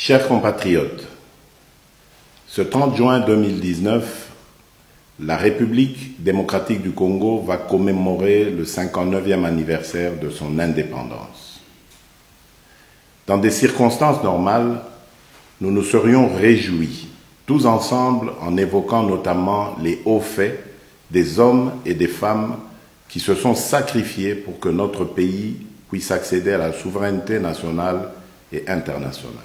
Chers compatriotes, ce 30 juin 2019, la République démocratique du Congo va commémorer le 59e anniversaire de son indépendance. Dans des circonstances normales, nous nous serions réjouis, tous ensemble, en évoquant notamment les hauts faits des hommes et des femmes qui se sont sacrifiés pour que notre pays puisse accéder à la souveraineté nationale et internationale.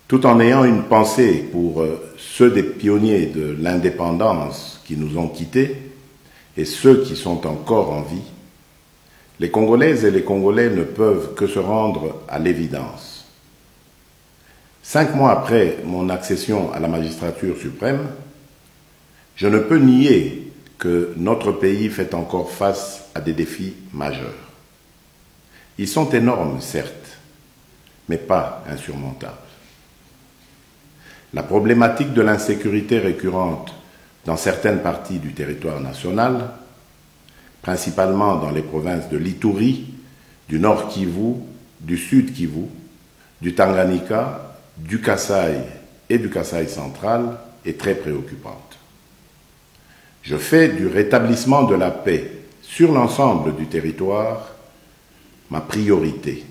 Tout en ayant une pensée pour ceux des pionniers de l'indépendance qui nous ont quittés et ceux qui sont encore en vie, les Congolaises et les Congolais ne peuvent que se rendre à l'évidence. 5 mois après mon accession à la magistrature suprême, je ne peux nier que notre pays fait encore face à des défis majeurs. Ils sont énormes, certes, mais pas insurmontables. La problématique de l'insécurité récurrente dans certaines parties du territoire national, principalement dans les provinces de l'Ituri, du Nord Kivu, du Sud Kivu, du Tanganyika, du Kasaï et du Kasaï central, est très préoccupante. Je fais du rétablissement de la paix sur l'ensemble du territoire ma priorité,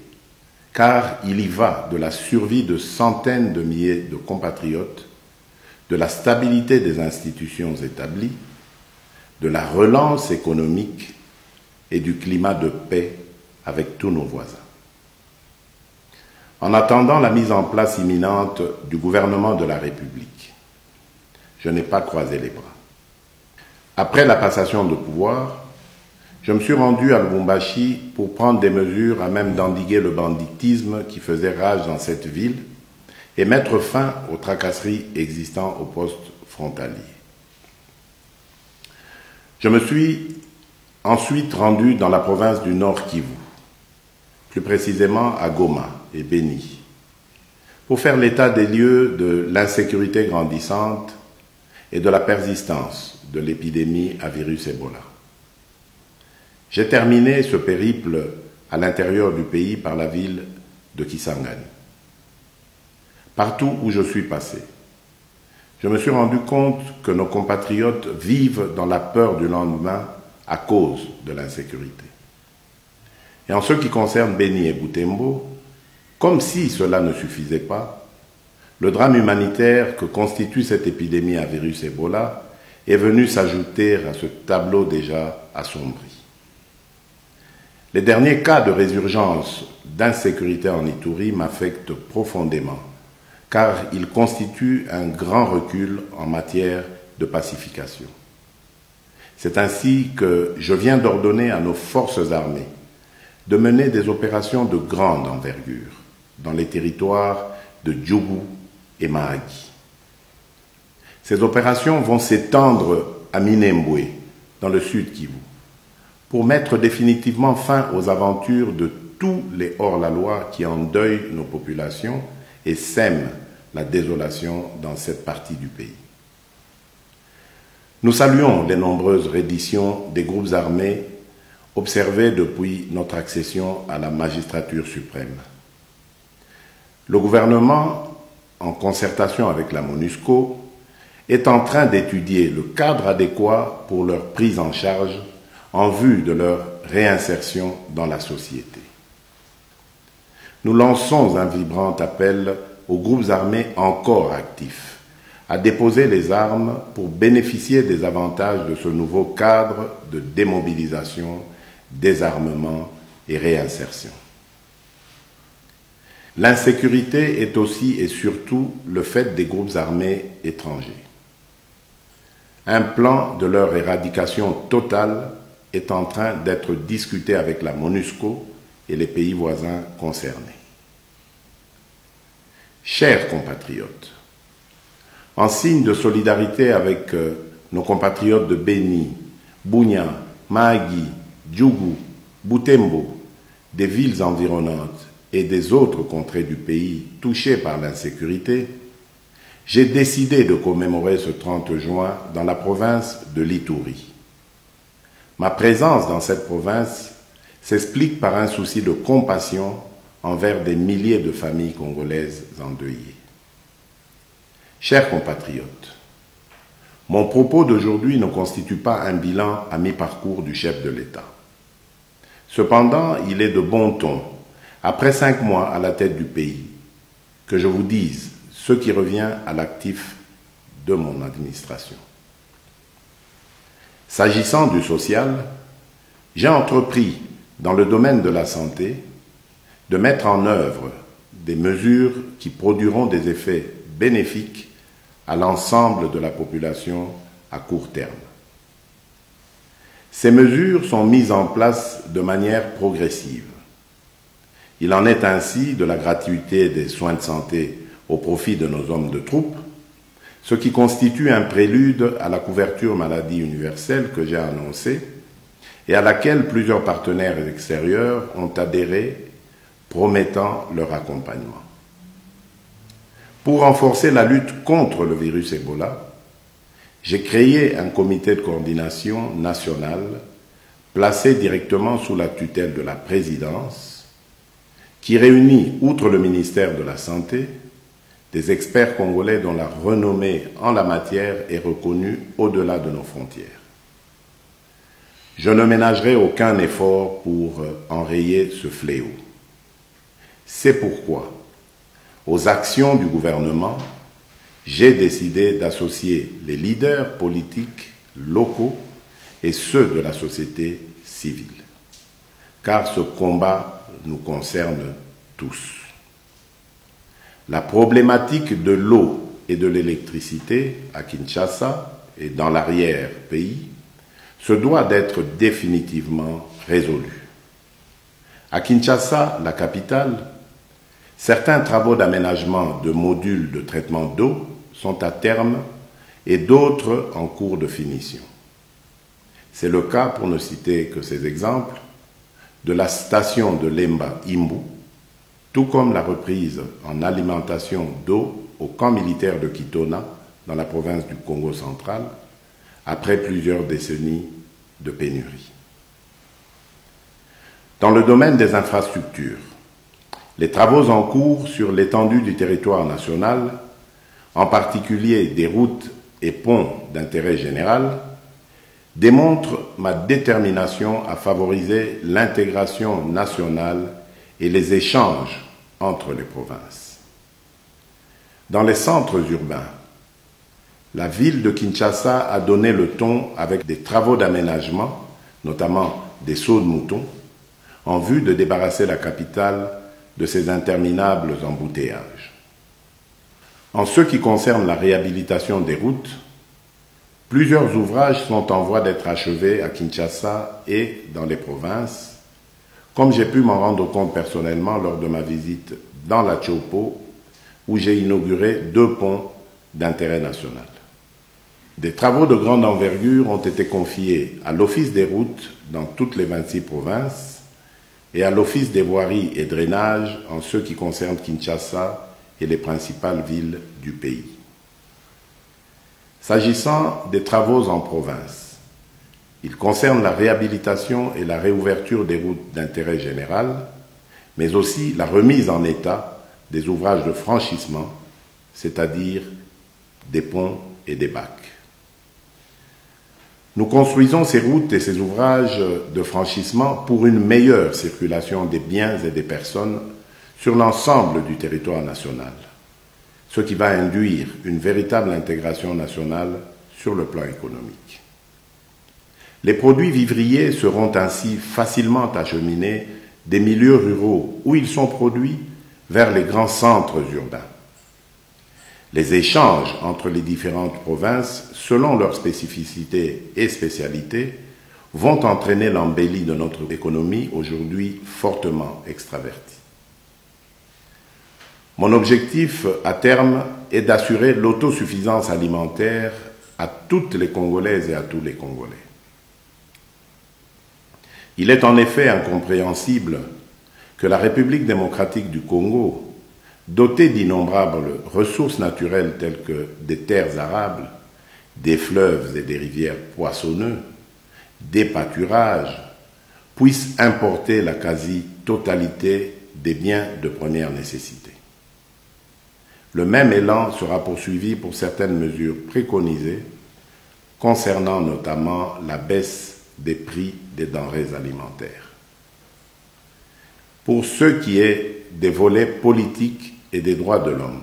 car il y va de la survie de centaines de milliers de compatriotes, de la stabilité des institutions établies, de la relance économique et du climat de paix avec tous nos voisins. En attendant la mise en place imminente du gouvernement de la République, je n'ai pas croisé les bras. Après la passation de pouvoir, je me suis rendu à Lubumbashi pour prendre des mesures à même d'endiguer le banditisme qui faisait rage dans cette ville et mettre fin aux tracasseries existant au poste frontalier. Je me suis ensuite rendu dans la province du Nord Kivu, plus précisément à Goma et Beni, pour faire l'état des lieux de l'insécurité grandissante et de la persistance de l'épidémie à virus Ebola. J'ai terminé ce périple à l'intérieur du pays par la ville de Kisangani. Partout où je suis passé, je me suis rendu compte que nos compatriotes vivent dans la peur du lendemain à cause de l'insécurité. Et en ce qui concerne Beni et Butembo, comme si cela ne suffisait pas, le drame humanitaire que constitue cette épidémie à virus Ebola est venu s'ajouter à ce tableau déjà assombri. Les derniers cas de résurgence d'insécurité en Ituri m'affectent profondément, car ils constituent un grand recul en matière de pacification. C'est ainsi que je viens d'ordonner à nos forces armées de mener des opérations de grande envergure dans les territoires de Djougou et Mahagi. Ces opérations vont s'étendre à Minembwe, dans le sud Kivu, pour mettre définitivement fin aux aventures de tous les hors-la-loi qui endeuillent nos populations et sèment la désolation dans cette partie du pays. Nous saluons les nombreuses redditions des groupes armés observées depuis notre accession à la magistrature suprême. Le gouvernement, en concertation avec la MONUSCO, est en train d'étudier le cadre adéquat pour leur prise en charge en vue de leur réinsertion dans la société. Nous lançons un vibrant appel aux groupes armés encore actifs à déposer les armes pour bénéficier des avantages de ce nouveau cadre de démobilisation, désarmement et réinsertion. L'insécurité est aussi et surtout le fait des groupes armés étrangers. Un plan de leur éradication totale est en train d'être discuté avec la MONUSCO et les pays voisins concernés. Chers compatriotes, en signe de solidarité avec nos compatriotes de Beni, Bunia, Mahagi, Djougou, Butembo, des villes environnantes et des autres contrées du pays touchées par l'insécurité, j'ai décidé de commémorer ce 30 juin dans la province de l'Ituri. Ma présence dans cette province s'explique par un souci de compassion envers des milliers de familles congolaises endeuillées. Chers compatriotes, mon propos d'aujourd'hui ne constitue pas un bilan à mi-parcours du chef de l'État. Cependant, il est de bon ton, après 5 mois à la tête du pays, que je vous dise ce qui revient à l'actif de mon administration. S'agissant du social, j'ai entrepris, dans le domaine de la santé, de mettre en œuvre des mesures qui produiront des effets bénéfiques à l'ensemble de la population à court terme. Ces mesures sont mises en place de manière progressive. Il en est ainsi de la gratuité des soins de santé au profit de nos hommes de troupe, ce qui constitue un prélude à la couverture maladie universelle que j'ai annoncée et à laquelle plusieurs partenaires extérieurs ont adhéré, promettant leur accompagnement. Pour renforcer la lutte contre le virus Ebola, j'ai créé un comité de coordination national placé directement sous la tutelle de la présidence qui réunit, outre le ministère de la Santé, des experts congolais dont la renommée en la matière est reconnue au-delà de nos frontières. Je ne ménagerai aucun effort pour enrayer ce fléau. C'est pourquoi, aux actions du gouvernement, j'ai décidé d'associer les leaders politiques locaux et ceux de la société civile, car ce combat nous concerne tous. La problématique de l'eau et de l'électricité à Kinshasa et dans l'arrière-pays se doit d'être définitivement résolue. À Kinshasa, la capitale, certains travaux d'aménagement de modules de traitement d'eau sont à terme et d'autres en cours de finition. C'est le cas, pour ne citer que ces exemples, de la station de Lemba-Imbu, tout comme la reprise en alimentation d'eau au camp militaire de Kitona, dans la province du Congo central, après plusieurs décennies de pénurie. Dans le domaine des infrastructures, les travaux en cours sur l'étendue du territoire national, en particulier des routes et ponts d'intérêt général, démontrent ma détermination à favoriser l'intégration nationale et les échanges entre les provinces. Dans les centres urbains, la ville de Kinshasa a donné le ton avec des travaux d'aménagement, notamment des sauts de moutons, en vue de débarrasser la capitale de ces interminables embouteillages. En ce qui concerne la réhabilitation des routes, plusieurs ouvrages sont en voie d'être achevés à Kinshasa et dans les provinces, comme j'ai pu m'en rendre compte personnellement lors de ma visite dans la Tchopo, où j'ai inauguré 2 ponts d'intérêt national. Des travaux de grande envergure ont été confiés à l'Office des routes dans toutes les 26 provinces et à l'Office des voiries et drainages en ce qui concerne Kinshasa et les principales villes du pays. S'agissant des travaux en province, ils concernent la réhabilitation et la réouverture des routes d'intérêt général, mais aussi la remise en état des ouvrages de franchissement, c'est-à-dire des ponts et des bacs. Nous construisons ces routes et ces ouvrages de franchissement pour une meilleure circulation des biens et des personnes sur l'ensemble du territoire national, ce qui va induire une véritable intégration nationale sur le plan économique. Les produits vivriers seront ainsi facilement acheminés des milieux ruraux où ils sont produits vers les grands centres urbains. Les échanges entre les différentes provinces, selon leurs spécificités et spécialités, vont entraîner l'embellie de notre économie aujourd'hui fortement extravertie. Mon objectif à terme est d'assurer l'autosuffisance alimentaire à toutes les Congolaises et à tous les Congolais. Il est en effet incompréhensible que la République démocratique du Congo, dotée d'innombrables ressources naturelles telles que des terres arables, des fleuves et des rivières poissonneux, des pâturages, puisse importer la quasi-totalité des biens de première nécessité. Le même élan sera poursuivi pour certaines mesures préconisées concernant notamment la baisse des prix des denrées alimentaires. Pour ce qui est des volets politiques et des droits de l'homme,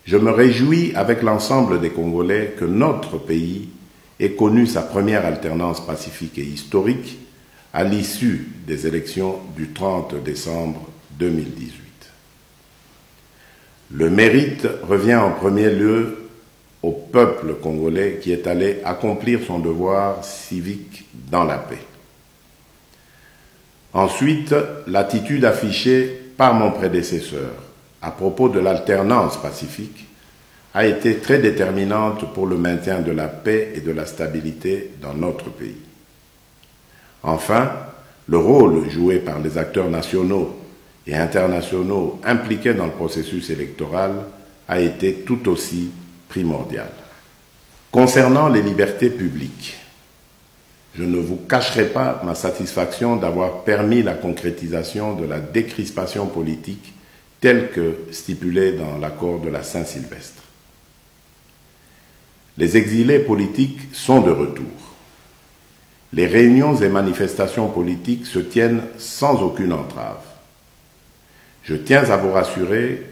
je me réjouis avec l'ensemble des Congolais que notre pays ait connu sa première alternance pacifique et historique à l'issue des élections du 30 décembre 2018. Le mérite revient en premier lieu au peuple congolais qui est allé accomplir son devoir civique dans la paix. Ensuite, l'attitude affichée par mon prédécesseur à propos de l'alternance pacifique a été très déterminante pour le maintien de la paix et de la stabilité dans notre pays. Enfin, le rôle joué par les acteurs nationaux et internationaux impliqués dans le processus électoral a été tout aussi primordial. Concernant les libertés publiques, je ne vous cacherai pas ma satisfaction d'avoir permis la concrétisation de la décrispation politique telle que stipulée dans l'accord de la Saint-Sylvestre. Les exilés politiques sont de retour. Les réunions et manifestations politiques se tiennent sans aucune entrave. Je tiens à vous rassurer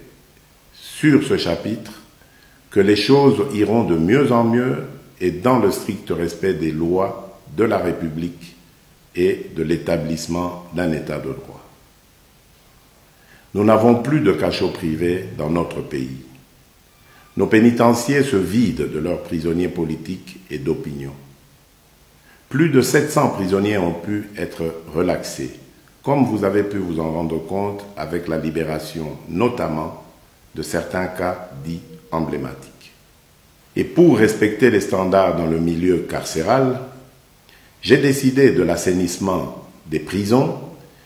sur ce chapitre que les choses iront de mieux en mieux et dans le strict respect des lois de la République et de l'établissement d'un État de droit. Nous n'avons plus de cachots privés dans notre pays. Nos pénitenciers se vident de leurs prisonniers politiques et d'opinion. Plus de 700 prisonniers ont pu être relaxés, comme vous avez pu vous en rendre compte avec la libération notamment de certains cas dits emblématiques. Et pour respecter les standards dans le milieu carcéral, j'ai décidé de l'assainissement des prisons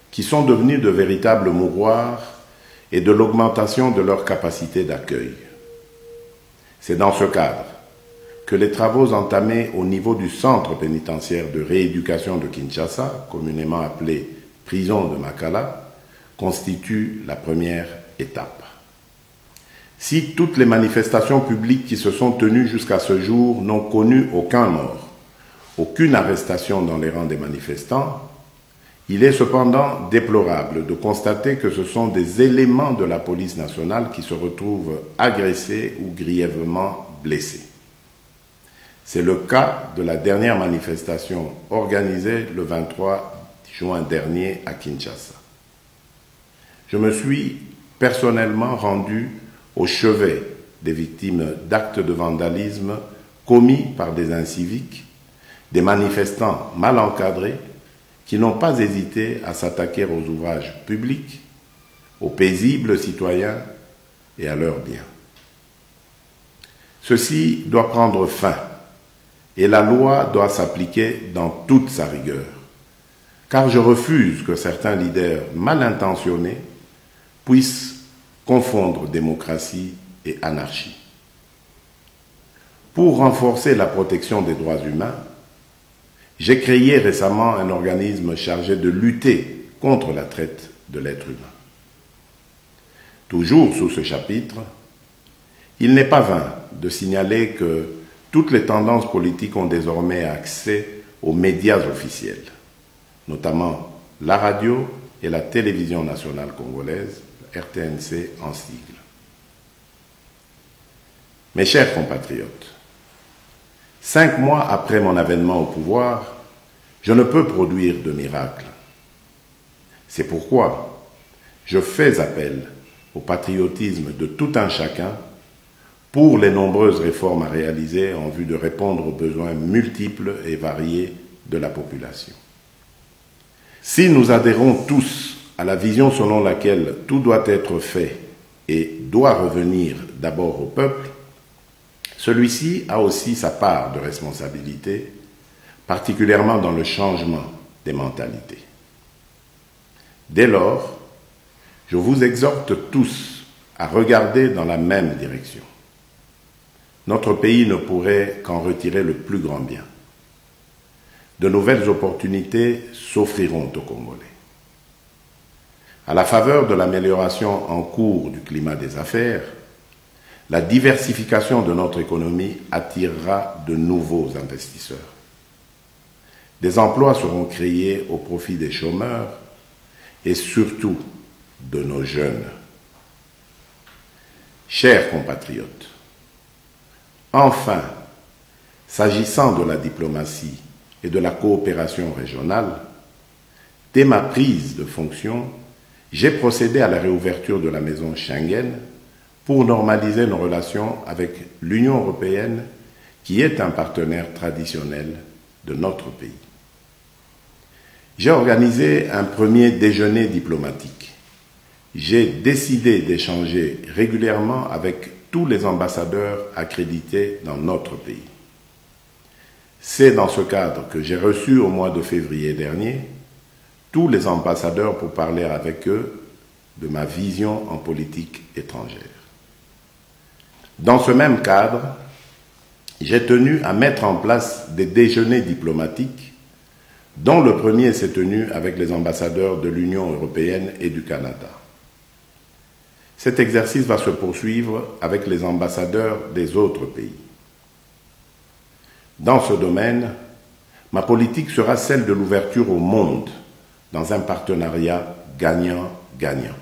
qui sont devenues de véritables mouroirs et de l'augmentation de leur capacité d'accueil. C'est dans ce cadre que les travaux entamés au niveau du centre pénitentiaire de rééducation de Kinshasa, communément appelé prison de Makala, constituent la première étape. Si toutes les manifestations publiques qui se sont tenues jusqu'à ce jour n'ont connu aucun mort, aucune arrestation dans les rangs des manifestants, il est cependant déplorable de constater que ce sont des éléments de la police nationale qui se retrouvent agressés ou grièvement blessés. C'est le cas de la dernière manifestation organisée le 23 juin dernier à Kinshasa. Je me suis personnellement rendu au chevet des victimes d'actes de vandalisme commis par des inciviques, des manifestants mal encadrés qui n'ont pas hésité à s'attaquer aux ouvrages publics, aux paisibles citoyens et à leurs biens. Ceci doit prendre fin et la loi doit s'appliquer dans toute sa rigueur, car je refuse que certains leaders mal intentionnés puissent confondre démocratie et anarchie. Pour renforcer la protection des droits humains, j'ai créé récemment un organisme chargé de lutter contre la traite de l'être humain. Toujours sous ce chapitre, il n'est pas vain de signaler que toutes les tendances politiques ont désormais accès aux médias officiels, notamment la radio et la télévision nationale congolaise, RTNC en sigle. Mes chers compatriotes, 5 mois après mon avènement au pouvoir, je ne peux produire de miracle. C'est pourquoi je fais appel au patriotisme de tout un chacun pour les nombreuses réformes à réaliser en vue de répondre aux besoins multiples et variés de la population. Si nous adhérons tous à la vision selon laquelle tout doit être fait et doit revenir d'abord au peuple, celui-ci a aussi sa part de responsabilité, particulièrement dans le changement des mentalités. Dès lors, je vous exhorte tous à regarder dans la même direction. Notre pays ne pourrait qu'en retirer le plus grand bien. De nouvelles opportunités s'offriront aux Congolais. À la faveur de l'amélioration en cours du climat des affaires, la diversification de notre économie attirera de nouveaux investisseurs. Des emplois seront créés au profit des chômeurs et surtout de nos jeunes. Chers compatriotes, enfin, s'agissant de la diplomatie et de la coopération régionale, dès ma prise de fonction, j'ai procédé à la réouverture de la maison Schengen pour normaliser nos relations avec l'Union européenne, qui est un partenaire traditionnel de notre pays. J'ai organisé un premier déjeuner diplomatique. J'ai décidé d'échanger régulièrement avec tous les ambassadeurs accrédités dans notre pays. C'est dans ce cadre que j'ai reçu au mois de février dernier tous les ambassadeurs pour parler avec eux de ma vision en politique étrangère. Dans ce même cadre, j'ai tenu à mettre en place des déjeuners diplomatiques, dont le premier s'est tenu avec les ambassadeurs de l'Union européenne et du Canada. Cet exercice va se poursuivre avec les ambassadeurs des autres pays. Dans ce domaine, ma politique sera celle de l'ouverture au monde, dans un partenariat gagnant-gagnant.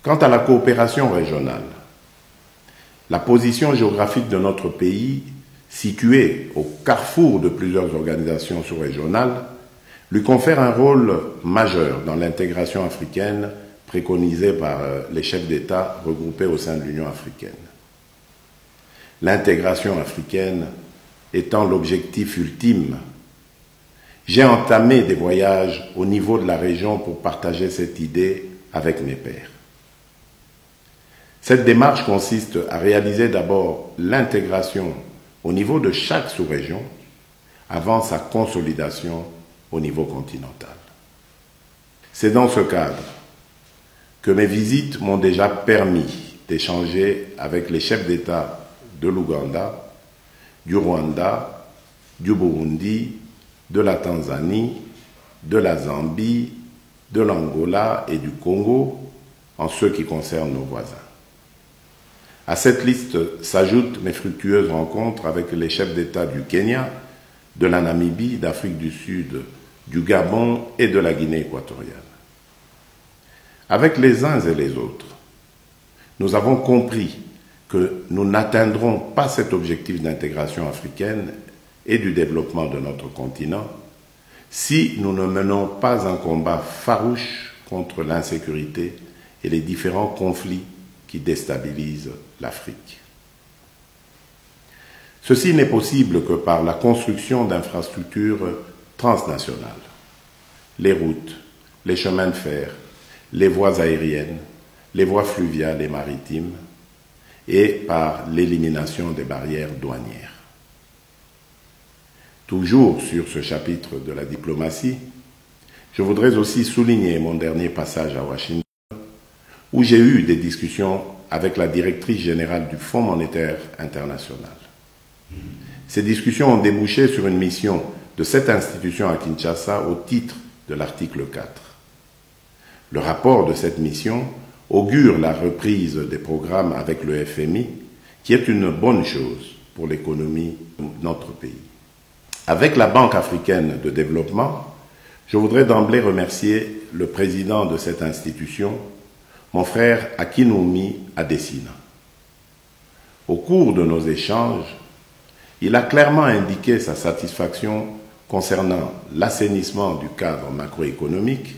Quant à la coopération régionale, la position géographique de notre pays, située au carrefour de plusieurs organisations sous-régionales, lui confère un rôle majeur dans l'intégration africaine préconisée par les chefs d'État regroupés au sein de l'Union africaine. L'intégration africaine étant l'objectif ultime, j'ai entamé des voyages au niveau de la région pour partager cette idée avec mes pairs. Cette démarche consiste à réaliser d'abord l'intégration au niveau de chaque sous-région avant sa consolidation au niveau continental. C'est dans ce cadre que mes visites m'ont déjà permis d'échanger avec les chefs d'État de l'Ouganda, du Rwanda, du Burundi, de la Tanzanie, de la Zambie, de l'Angola et du Congo, en ce qui concerne nos voisins. À cette liste s'ajoutent mes fructueuses rencontres avec les chefs d'État du Kenya, de la Namibie, d'Afrique du Sud, du Gabon et de la Guinée équatoriale. Avec les uns et les autres, nous avons compris que nous n'atteindrons pas cet objectif d'intégration africaine et du développement de notre continent si nous ne menons pas un combat farouche contre l'insécurité et les différents conflits qui déstabilisent l'Afrique. Ceci n'est possible que par la construction d'infrastructures transnationales, les routes, les chemins de fer, les voies aériennes, les voies fluviales et maritimes, et par l'élimination des barrières douanières. Toujours sur ce chapitre de la diplomatie, je voudrais aussi souligner mon dernier passage à Washington, où j'ai eu des discussions avec la directrice générale du Fonds monétaire international. Ces discussions ont débouché sur une mission de cette institution à Kinshasa au titre de l'article 4. Le rapport de cette mission augure la reprise des programmes avec le FMI, qui est une bonne chose pour l'économie de notre pays. Avec la Banque africaine de développement, je voudrais d'emblée remercier le président de cette institution, mon frère Akinwumi Adesina. Au cours de nos échanges, il a clairement indiqué sa satisfaction concernant l'assainissement du cadre macroéconomique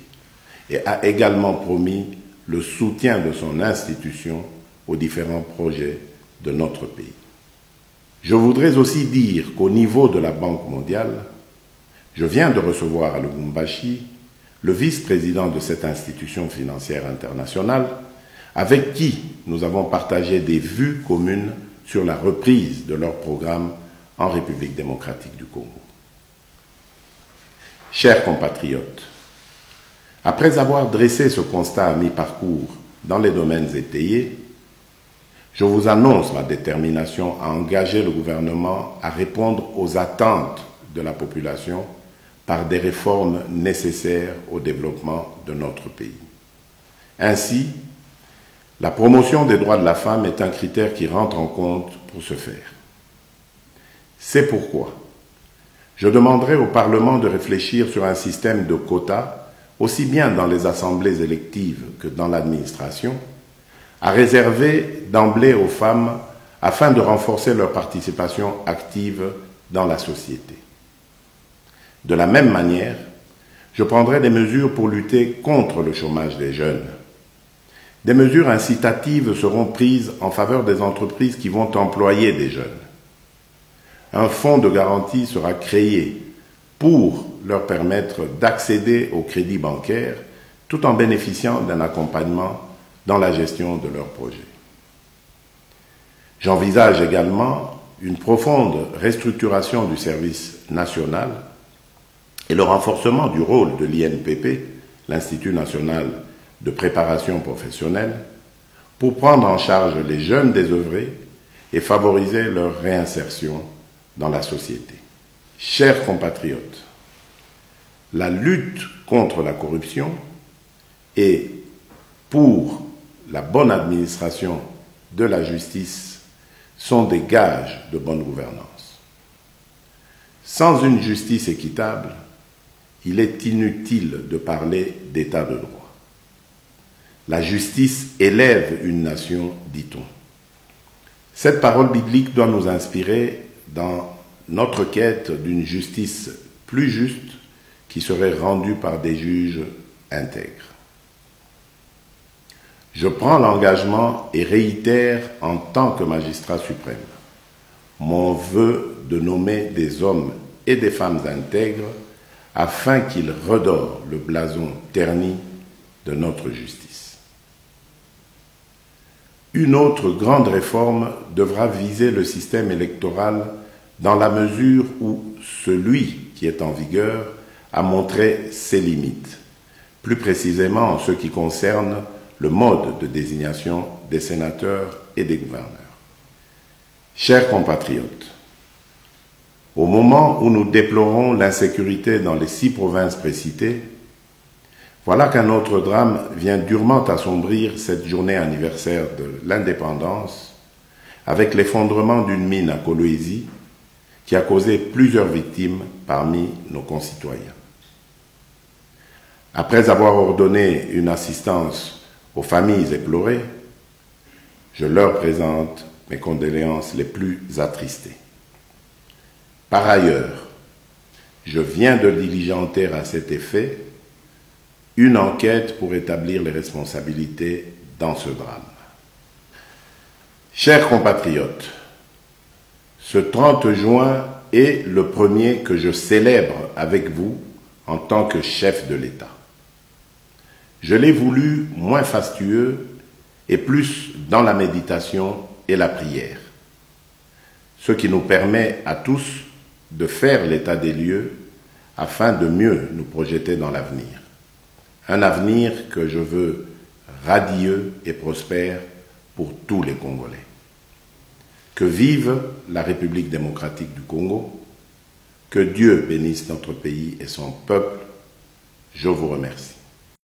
et a également promis le soutien de son institution aux différents projets de notre pays. Je voudrais aussi dire qu'au niveau de la Banque mondiale, je viens de recevoir à Lubumbashi le vice-président de cette institution financière internationale, avec qui nous avons partagé des vues communes sur la reprise de leur programme en République démocratique du Congo. Chers compatriotes, après avoir dressé ce constat à mi-parcours dans les domaines étayés, je vous annonce ma détermination à engager le gouvernement à répondre aux attentes de la population par des réformes nécessaires au développement de notre pays. Ainsi, la promotion des droits de la femme est un critère qui rentre en compte pour ce faire. C'est pourquoi je demanderai au Parlement de réfléchir sur un système de quotas, aussi bien dans les assemblées électives que dans l'administration, à réserver d'emblée aux femmes afin de renforcer leur participation active dans la société. De la même manière, je prendrai des mesures pour lutter contre le chômage des jeunes. Des mesures incitatives seront prises en faveur des entreprises qui vont employer des jeunes. Un fonds de garantie sera créé pour leur permettre d'accéder au crédit bancaire tout en bénéficiant d'un accompagnement dans la gestion de leurs projets. J'envisage également une profonde restructuration du service national et le renforcement du rôle de l'INPP, l'Institut national de préparation professionnelle, pour prendre en charge les jeunes désœuvrés et favoriser leur réinsertion dans la société. Chers compatriotes, la lutte contre la corruption et pour la bonne administration de la justice sont des gages de bonne gouvernance. Sans une justice équitable, il est inutile de parler d'état de droit. La justice élève une nation, dit-on. Cette parole biblique doit nous inspirer dans notre quête d'une justice plus juste qui serait rendue par des juges intègres. Je prends l'engagement et réitère en tant que magistrat suprême mon vœu de nommer des hommes et des femmes intègres afin qu'ils redorent le blason terni de notre justice. Une autre grande réforme devra viser le système électoral dans la mesure où celui qui est en vigueur a montré ses limites, plus précisément en ce qui concerne le mode de désignation des sénateurs et des gouverneurs. Chers compatriotes, au moment où nous déplorons l'insécurité dans les 6 provinces précitées, voilà qu'un autre drame vient durement assombrir cette journée anniversaire de l'indépendance avec l'effondrement d'une mine à Kolwezi qui a causé plusieurs victimes parmi nos concitoyens. Après avoir ordonné une assistance aux familles éplorées, je leur présente mes condoléances les plus attristées. Par ailleurs, je viens de diligenter à cet effet une enquête pour établir les responsabilités dans ce drame. Chers compatriotes, ce 30 juin est le premier que je célèbre avec vous en tant que chef de l'État. Je l'ai voulu moins fastueux et plus dans la méditation et la prière, ce qui nous permet à tous de faire l'état des lieux afin de mieux nous projeter dans l'avenir. Un avenir que je veux radieux et prospère pour tous les Congolais. Que vive la République démocratique du Congo, que Dieu bénisse notre pays et son peuple. Je vous remercie.